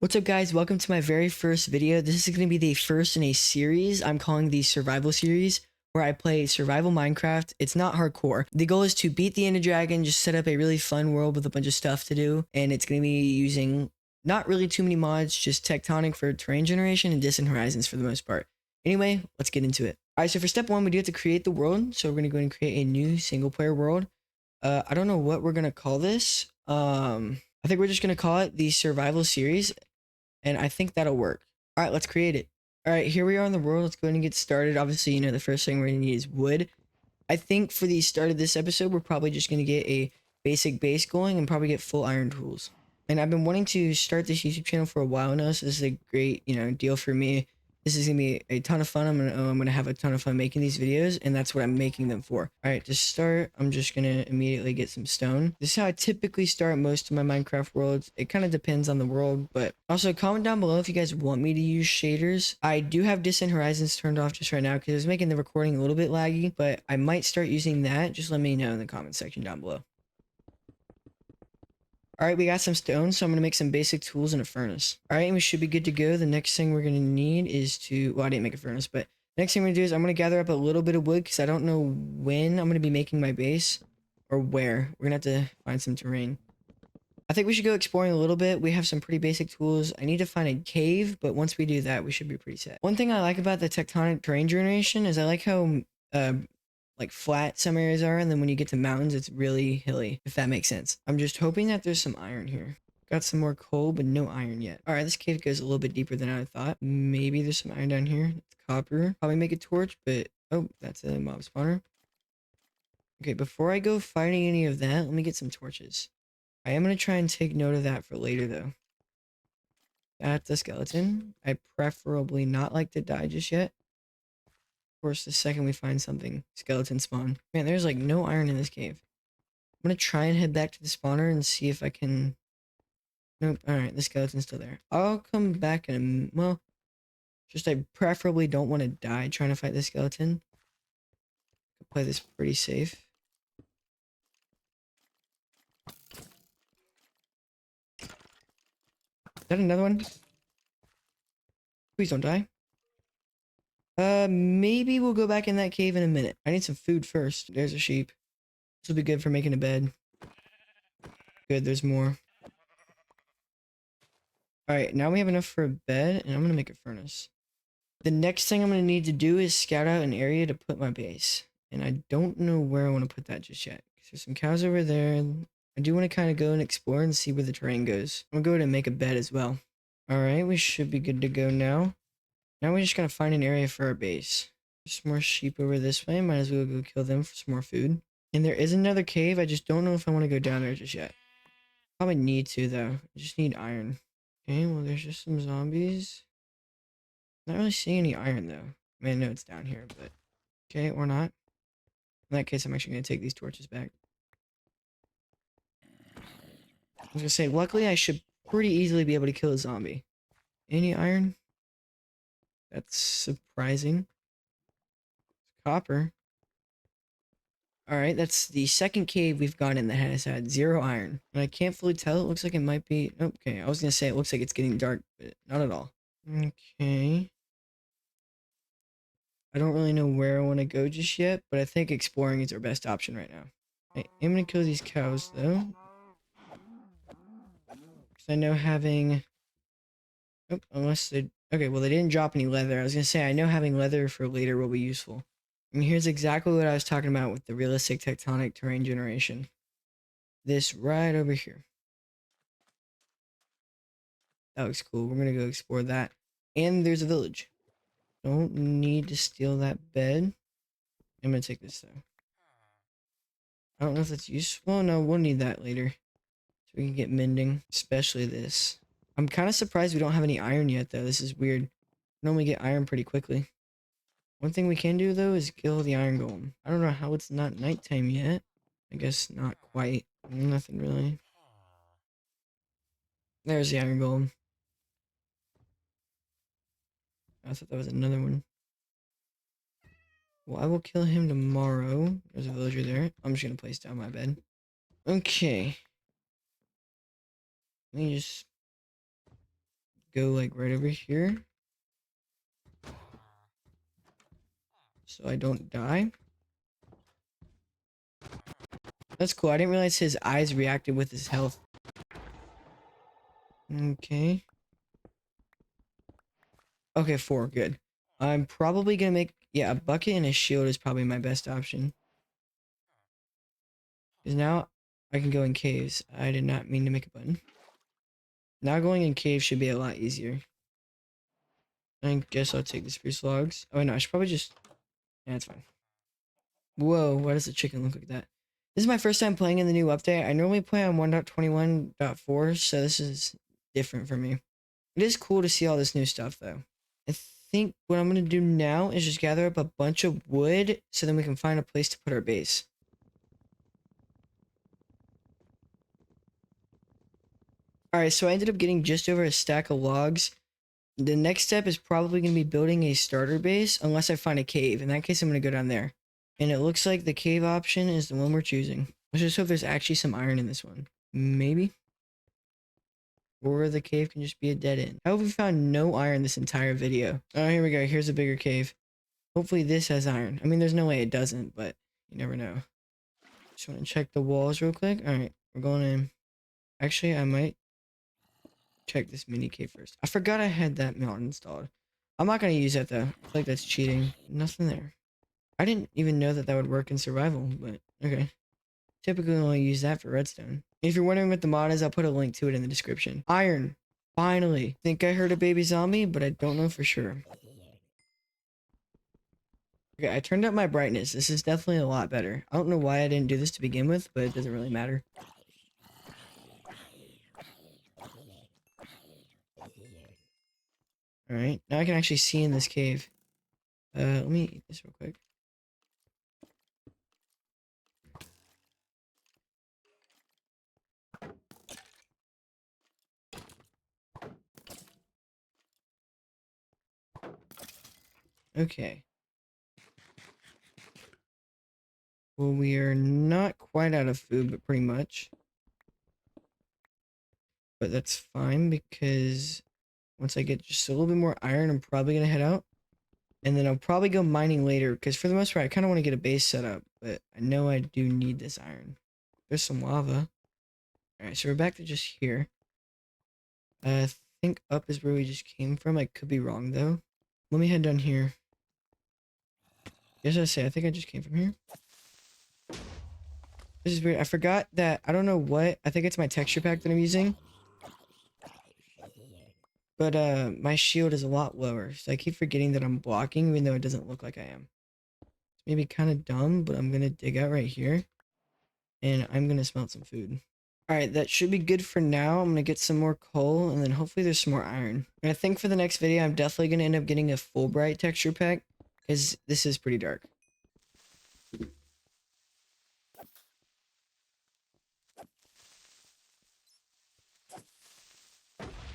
What's up guys, welcome to my very first video. This is going to be the first in a series I'm calling the survival series, where I play survival Minecraft. It's not hardcore. The goal is to beat the Ender Dragon, just set up a really fun world with a bunch of stuff to do, and it's going to be using not really too many mods, just Tectonic for terrain generation and Distant Horizons for the most part. Anyway, let's get into it. Alright, so for step one, we do have to create the world, so we're going to go ahead and create a new single player world. I don't know what we're going to call this. I think we're just going to call it the survival series, and I think that'll work. All right, let's create it. All right, here we are in the world. Let's go ahead and get started. Obviously, the first thing we're gonna need is wood. I think for the start of this episode, we're probably just gonna get a basic base going and probably get full iron tools. And I've been wanting to start this YouTube channel for a while now, so this is a great, deal for me. This is gonna be a ton of fun. I'm gonna have a ton of fun making these videos, and that's what I'm making them for. All right, to start, I'm just gonna immediately get some stone. This is how I typically start most of my Minecraft worlds. It kind of depends on the world, but also comment down below if you guys want me to use shaders. I do have Distant Horizons turned off just right now because it's making the recording a little bit laggy, but I might start using that. Just let me know in the comment section down below. All right, we got some stone, so I'm going to make some basic tools and a furnace. All right, and we should be good to go. The next thing we're going to need is to, well, I didn't make a furnace, but the next thing we're going to do is I'm going to gather up a little bit of wood because I don't know when I'm going to be making my base or where. We're going to have to find some terrain. I think we should go exploring a little bit. We have some pretty basic tools. I need to find a cave, but once we do that, we should be pretty set. One thing I like about the tectonic terrain generation is I like how like flat some areas are, and then when you get to mountains it's really hilly, if that makes sense. I'm just hoping that there's some iron here. Got some more coal, but no iron yet. All right, this cave goes a little bit deeper than I thought. Maybe there's some iron down here. It's copper. Probably make a torch, but oh, that's a mob spawner. Okay, before I go fighting any of that, let me get some torches. I am going to try and take note of that for later though. That's a skeleton. I preferably not like to die just yet. Course, the second we find something, skeleton spawn. Man, there's like no iron in this cave. I'm gonna try and head back to the spawner and see if I can. Nope. All right, the skeleton's still there. I'll come back in a, well, just I preferably don't want to die trying to fight the skeleton. I'll play this pretty safe. Is that another one? Please don't die. Maybe we'll go back in that cave in a minute. I need some food first. There's a sheep. This will be good for making a bed. Good, there's more. Alright, now we have enough for a bed, and I'm gonna make a furnace. The next thing I'm gonna need to do is scout out an area to put my base. And I don't know where I want to put that just yet. There's some cows over there. I do want to kind of go and explore and see where the terrain goes. I'm gonna go ahead and make a bed as well. Alright, we should be good to go now. Now we just gotta find an area for our base. There's some more sheep over this way. Might as well go kill them for some more food. And there is another cave. I just don't know if I want to go down there just yet. Probably need to though. I just need iron. Okay, well there's just some zombies. Not really seeing any iron though. I mean, I know it's down here, but okay, or not. In that case, I'm actually gonna take these torches back. I was gonna say, luckily I should pretty easily be able to kill a zombie. Any iron? That's surprising. Copper. Alright, that's the second cave we've gone in that has had 0 iron. And I can't fully tell. It looks like it might be... Okay, I was gonna say it looks like it's getting dark, but not at all. Okay. I don't really know where I want to go just yet, but I think exploring is our best option right now. I am gonna kill these cows, though. Because I know having... Oh, unless they... Okay, well, they didn't drop any leather. I was gonna say, I know having leather for later will be useful. And here's exactly what I was talking about with the realistic tectonic terrain generation. This right over here. That looks cool. We're gonna go explore that. And there's a village. Don't need to steal that bed. I'm gonna take this though. I don't know if that's useful. No, we'll need that later. So we can get mending. Especially this. I'm kind of surprised we don't have any iron yet though. This is weird. We normally get iron pretty quickly. One thing we can do though is kill the iron golem. I don't know how it's not nighttime yet. I guess not quite. Nothing really. There's the iron golem. I thought that was another one. Well, I will kill him tomorrow. There's a villager there. I'm just gonna place down my bed. Okay. Let me just go like right over here so I don't die. That's cool. I didn't realize his eyes reacted with his health. Okay. Okay, 4. Good. I'm probably gonna make... Yeah, a bucket and a shield is probably my best option. Because now I can go in caves. I did not mean to make a button. Now going in caves should be a lot easier. I guess I'll take the spruce logs. Oh, no, I should probably just... Yeah, it's fine. Whoa, why does the chicken look like that? This is my first time playing in the new update. I normally play on 1.21.4, so this is different for me. It is cool to see all this new stuff, though. I think what I'm going to do now is just gather up a bunch of wood so then we can find a place to put our base. Alright, so I ended up getting just over a stack of logs. The next step is probably going to be building a starter base unless I find a cave. In that case, I'm going to go down there. And it looks like the cave option is the one we're choosing. Let's just hope there's actually some iron in this one. Maybe. Or the cave can just be a dead end. How have we found no iron this entire video? Oh, here we go. Here's a bigger cave. Hopefully this has iron. I mean, there's no way it doesn't, but you never know. Just want to check the walls real quick. All right, we're going in. Actually, I might check this mini cave first. I forgot I had that mountain installed. I'm not going to use that though. I feel like that's cheating. Nothing there. I didn't even know that that would work in survival, but okay. Typically only use that for redstone. If you're wondering what the mod is, I'll put a link to it in the description. Iron. Finally. Think I heard a baby zombie, but I don't know for sure. Okay, I turned up my brightness. This is definitely a lot better. I don't know why I didn't do this to begin with, but it doesn't really matter. Alright, now I can actually see in this cave. Let me eat this real quick. Okay. Well, we are not quite out of food, but pretty much. But that's fine because once I get just a little bit more iron, I'm probably going to head out. And then I'll probably go mining later because for the most part, I kind of want to get a base set up. But I know I do need this iron. There's some lava. Alright, so we're back to just here. I think up is where we just came from. I could be wrong though. Let me head down here. Yes, I say, I think I just came from here. This is weird. I forgot that, I don't know what, I think it's my texture pack that I'm using. But my shield is a lot lower, so I keep forgetting that I'm blocking even though it doesn't look like I am. It's maybe kind of dumb, but I'm gonna dig out right here. And I'm gonna smelt some food. Alright, that should be good for now. I'm gonna get some more coal, and then hopefully there's some more iron. And I think for the next video, I'm definitely gonna end up getting a Fulbright texture pack, because this is pretty dark.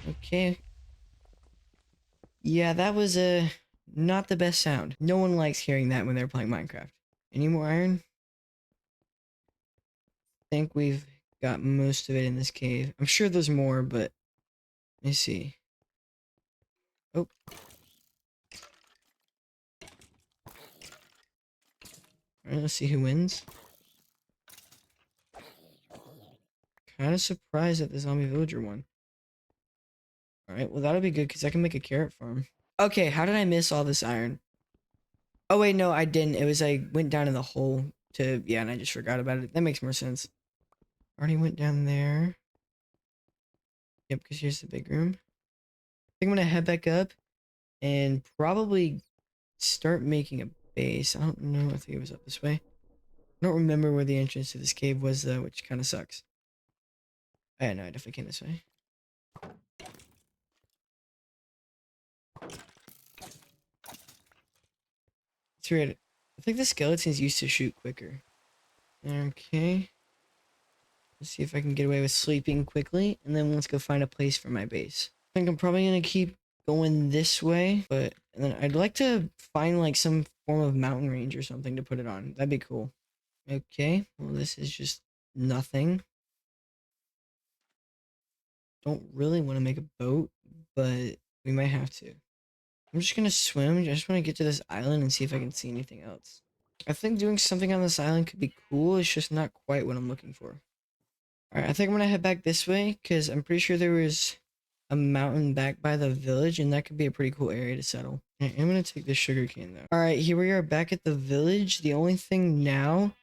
Okay. Yeah, that was not the best sound. No one likes hearing that when they're playing Minecraft. Any more iron? I think we've got most of it in this cave. I'm sure there's more, but let me see. Oh. Alright, let's see who wins. Kind of surprised that the zombie villager won. Alright, well that'll be good because I can make a carrot farm. Okay, how did I miss all this iron? Oh wait, no, I didn't. It was I went down in the hole to, yeah, and I just forgot about it. That makes more sense. Already went down there. Yep, because here's the big room. I think I'm gonna head back up and probably start making a base. I don't know. I think it was up this way. I don't remember where the entrance to this cave was though, which kind of sucks. Oh, no, I definitely came this way. It's weird. I think the skeletons used to shoot quicker. Okay. Let's see if I can get away with sleeping quickly, and then let's go find a place for my base. I think I'm probably gonna keep going this way, but and then I'd like to find like some form of mountain range or something to put it on. That'd be cool. Okay, well this is just nothing. Don't really want to make a boat, but we might have to. I'm just gonna swim. I just want to get to this island and see if I can see anything else. I think doing something on this island could be cool. It's just not quite what I'm looking for. Alright, I think I'm gonna head back this way because I'm pretty sure there was a mountain back by the village and that could be a pretty cool area to settle. I'm gonna take this sugar cane though. Alright, here we are back at the village. The only thing now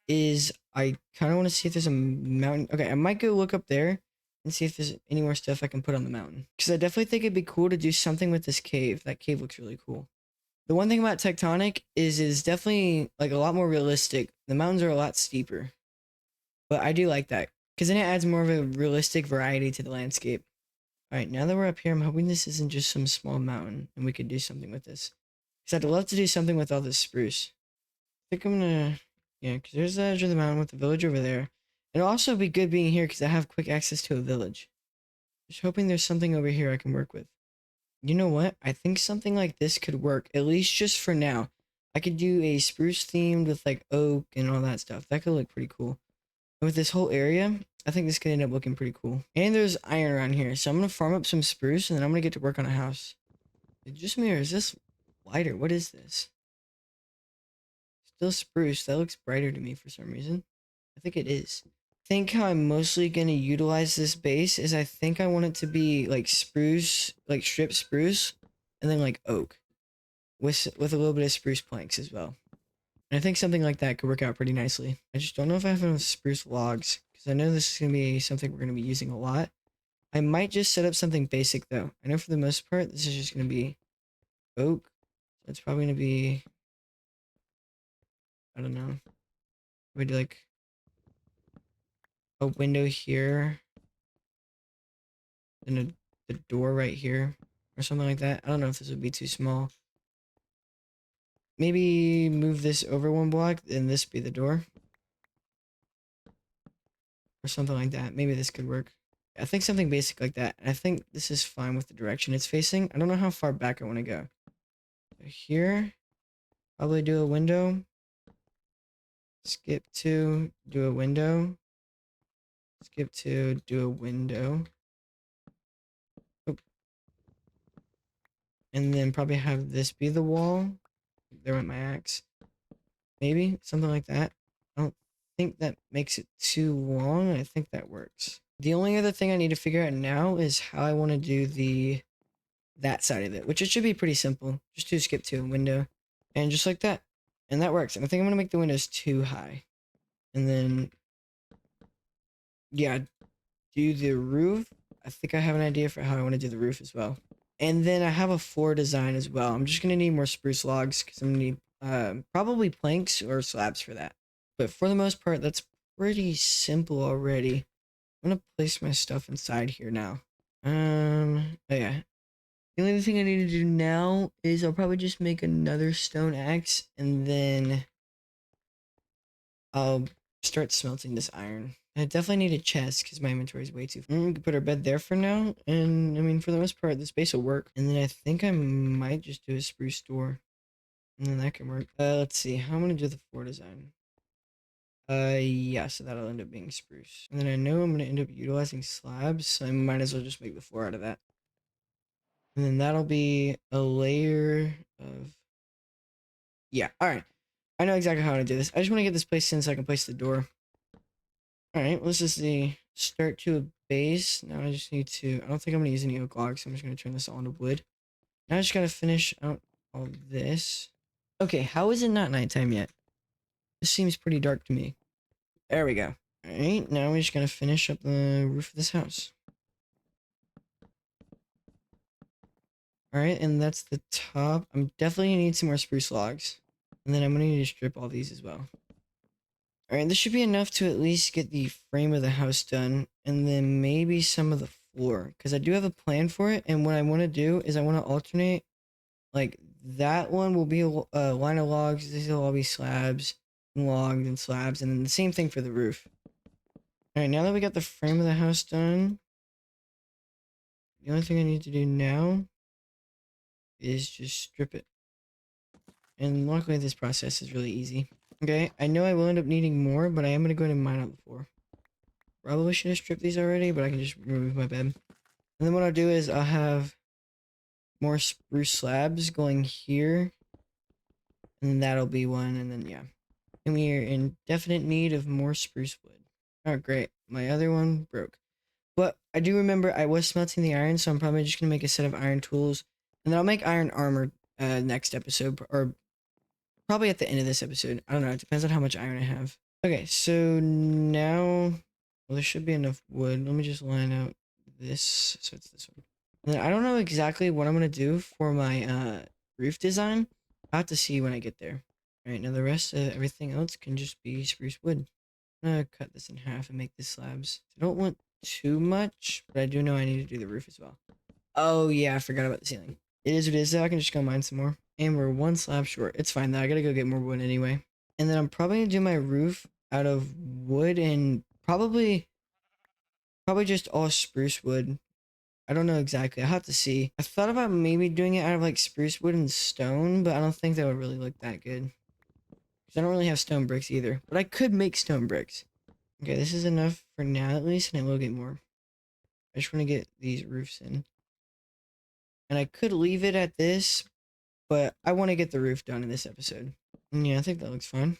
is I kind of want to see if there's a mountain. Okay, I might go look up there and see if there's any more stuff I can put on the mountain. Because I definitely think it'd be cool to do something with this cave. That cave looks really cool. The one thing about Tectonic is it's definitely like a lot more realistic. The mountains are a lot steeper. But I do like that. Because then it adds more of a realistic variety to the landscape. Alright, now that we're up here, I'm hoping this isn't just some small mountain. And we could do something with this. Because I'd love to do something with all this spruce. I think I'm gonna... Yeah, because there's the edge of the mountain with the village over there. It'll also be good being here because I have quick access to a village. Just hoping there's something over here I can work with. You know what? I think something like this could work, at least just for now. I could do a spruce themed with like oak and all that stuff. That could look pretty cool. And with this whole area, I think this could end up looking pretty cool. And there's iron around here, so I'm going to farm up some spruce and then I'm going to get to work on a house. Is it just me or is this lighter? What is this? Still spruce. That looks brighter to me for some reason. I think it is. I think how I'm mostly going to utilize this base is I think I want it to be like spruce, like strip spruce, and then like oak with a little bit of spruce planks as well. And I think something like that could work out pretty nicely. I just don't know if I have enough spruce logs because I know this is going to be something we're going to be using a lot. I might just set up something basic though. I know for the most part, this is just going to be oak. So it's probably going to be, I don't know. We do like a window here, and the door right here, or something like that. I don't know if this would be too small. Maybe move this over one block, and this be the door, or something like that. Maybe this could work. I think something basic like that. I think this is fine with the direction it's facing. I don't know how far back I want to go. Here, probably do a window. Skip to do a window. Skip to do a window. Oop. And then probably have this be the wall. There went my axe. Maybe something like that. I don't think that makes it too long. I think that works. The only other thing I need to figure out now is how I want to do that side of it, which it should be pretty simple. Just do skip to a window and just like that. And that works. And I think I'm going to make the windows too high. And then, yeah, do the roof. I think I have an idea for how I want to do the roof as well. And then I have a floor design as well. I'm just going to need more spruce logs because I'm going to need probably planks or slabs for that. But for the most part, that's pretty simple already. I'm going to place my stuff inside here now. Oh yeah. The only thing I need to do now is I'll probably just make another stone axe and then I'll start smelting this iron. I definitely need a chest because my inventory is way too full. We can put our bed there for now. And I mean, for the most part, this base will work. And then I think I might just do a spruce door. And then that can work. Let's see. How I'm going to do the floor design. Yeah, so that'll end up being spruce. And then I know I'm going to end up utilizing slabs. So I might as well just make the floor out of that. And then that'll be a layer of... Yeah, alright. I know exactly how to do this. I just want to get this placed in so I can place the door. Alright, this is the start to a base. Now I just need to... I don't think I'm going to use any oak logs, so I'm just going to turn this all into wood. Now I just got to finish out all this. Okay, how is it not nighttime yet? This seems pretty dark to me. There we go. Alright, now we're just going to finish up the roof of this house. Alright, and that's the top. I'm definitely going to need some more spruce logs. And then I'm going to need to strip all these as well. Alright, this should be enough to at least get the frame of the house done. And then maybe some of the floor. Because I do have a plan for it. And what I want to do is I want to alternate. Like, that one will be a line of logs. These will all be slabs. And logs and slabs. And then the same thing for the roof. Alright, now that we got the frame of the house done. The only thing I need to do now is just strip it. And luckily this process is really easy. Okay, I know I will end up needing more, but I am going to go ahead and mine out the floor. Probably should have stripped these already, but I can just remove my bed. And then what I'll do is I'll have more spruce slabs going here, and then that'll be one, and then yeah. And we are in definite need of more spruce wood. Oh, great. My other one broke. But I do remember I was smelting the iron, so I'm probably just going to make a set of iron tools. And then I'll make iron armor next episode, or probably at the end of this episode. I don't know. It depends on how much iron I have. Okay, so now... Well, there should be enough wood. Let me just line out this. So it's this one. And then I don't know exactly what I'm going to do for my roof design. I'll have to see when I get there. Alright, now the rest of everything else can just be spruce wood. I'm gonna cut this in half and make this slabs. I don't want too much, but I do know I need to do the roof as well. Oh yeah, I forgot about the ceiling. It is what it is, though. I can just go mine some more. And we're one slab short. It's fine though, I gotta go get more wood anyway. And then I'm probably gonna do my roof out of wood and probably just all spruce wood. I don't know exactly. I'll have to see. I thought about maybe doing it out of like spruce wood and stone, but I don't think that would really look that good. I don't really have stone bricks either, but I could make stone bricks. Okay, this is enough for now at least, and I will get more. I just want to get these roofs in. And I could leave it at this, but I want to get the roof done in this episode. And yeah, I think that looks fine.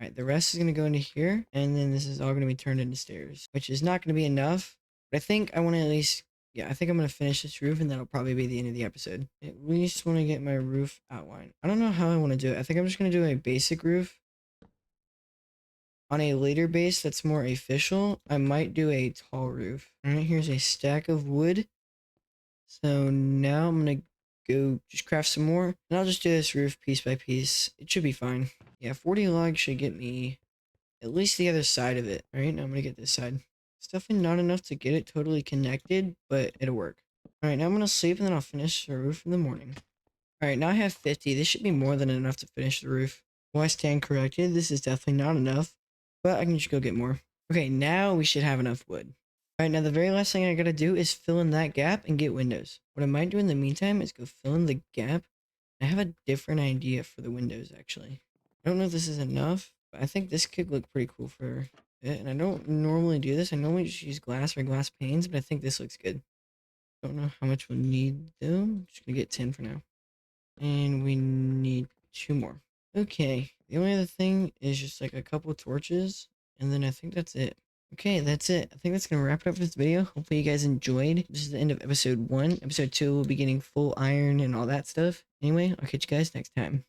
Alright, the rest is going to go into here, and then this is all going to be turned into stairs, which is not going to be enough. But I think I want to at least, yeah, I think I'm going to finish this roof, and that'll probably be the end of the episode. At least want to get my roof outline. I don't know how I want to do it. I think I'm just going to do a basic roof. On a later base that's more official, I might do a tall roof. Alright, here's a stack of wood. So now I'm gonna go just craft some more. And I'll just do this roof piece by piece. It should be fine. Yeah, 40 logs should get me at least the other side of it. Alright, now I'm gonna get this side. It's definitely not enough to get it totally connected, but it'll work. Alright, now I'm gonna sleep and then I'll finish the roof in the morning. Alright, now I have 50. This should be more than enough to finish the roof. Well, I stand corrected. This is definitely not enough. But I can just go get more. Okay, now we should have enough wood. Alright, now the very last thing I gotta do is fill in that gap and get windows. What I might do in the meantime is go fill in the gap. I have a different idea for the windows, actually. I don't know if this is enough, but I think this could look pretty cool for it. And I don't normally do this. I normally just use glass or glass panes, but I think this looks good. Don't know how much we'll need, though. I'm just gonna get 10 for now. And we need 2 more. Okay, the only other thing is just like a couple torches, and then I think that's it. Okay, that's it. I think that's gonna wrap it up for this video. Hopefully you guys enjoyed. This is the end of episode 1. Episode 2 will be getting full iron and all that stuff. Anyway, I'll catch you guys next time.